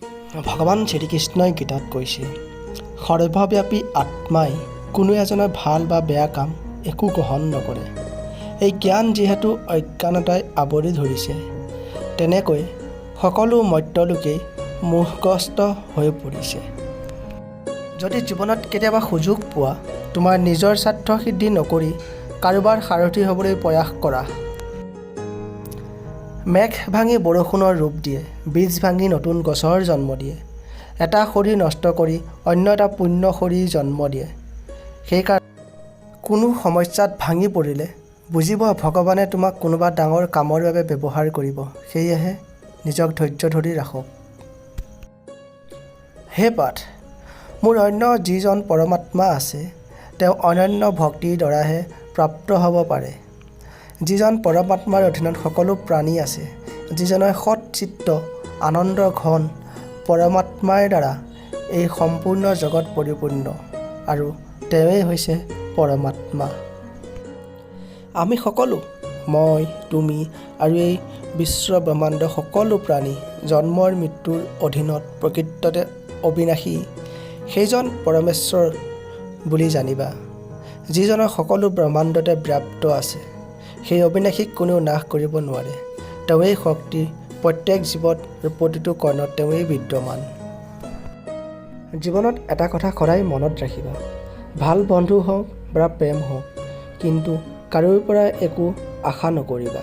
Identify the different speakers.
Speaker 1: ভগৱান শ্ৰীকৃষ্ণই গীতাত কৈছে, সৰ্বব্যাপী আত্মাই কোনো এজনৰ ভাল বা বেয়া কাম একো গ্ৰহণ নকৰে। এই জ্ঞান যিহেতু অজ্ঞানতাই আৱৰি ধৰিছে, তেনেকৈ সকলো মৰ্ত্যলোকেই মোহগ্ৰস্ত হৈ পৰিছে। যদি জীৱনত কেতিয়াবা সুযোগ পোৱা, তোমাৰ নিজৰ স্বাৰ্থ সিদ্ধি নকৰি কাৰোবাৰ সাৰথি হ'বলৈ প্ৰয়াস কৰা। মেঘ ভাঙি বৰষুণৰ ৰূপ দিয়ে, বীজ ভাঙি নতুন গছৰ জন্ম দিয়ে, এটা শৰীৰ নষ্ট কৰি অন্য এটা পুণ্য শৰীৰ জন্ম দিয়ে। সেইকাৰণে কোনো সমস্যাত ভাঙি পৰিলে বুজিব ভগৱানে তোমাক কোনোবা ডাঙৰ কামৰ বাবে ব্যৱহাৰ কৰিব। সেয়েহে নিজক ধৈৰ্য ধৰি ৰাখক। হে পাৰ্থ, মোৰ অন্য যিজন পৰমাত্মা আছে, তেওঁ অনন্য ভক্তিৰ দ্বাৰাহে প্ৰাপ্ত হ'ব পাৰে। যিজন পৰমাত্মাৰ অধীনত সকলো প্ৰাণী আছে, যিজনৰ সৎ চিত্ত আনন্দ ঘন পৰমাত্মাৰ দ্বাৰা এই সম্পূৰ্ণ জগত পৰিপূৰ্ণ, আৰু তেওঁৱেই হৈছে পৰমাত্মা। আমি সকলো, মই, তুমি আৰু এই বিশ্ব ব্ৰহ্মাণ্ডৰ সকলো প্ৰাণী জন্মৰ মৃত্যুৰ অধীনত প্ৰকৃততে অবিনাশী সেইজন পৰমেশ্বৰ বুলি জানিবা। যিজনৰ সকলো ব্ৰহ্মাণ্ডতে ব্যাপ্ত আছে, সেই অবিনাশীক কোনেও নাশ কৰিব নোৱাৰে। তেওঁৱেই শক্তি, প্ৰত্যেক জীৱত আৰু প্ৰতিটো কৰ্ণত তেওঁৱেই বিদ্যমান। জীৱনত এটা কথা সদায় মনত ৰাখিবা, ভাল বন্ধু হওক বা প্ৰেম হওক, কিন্তু কাৰোৰ পৰা একো আশা নকৰিবা।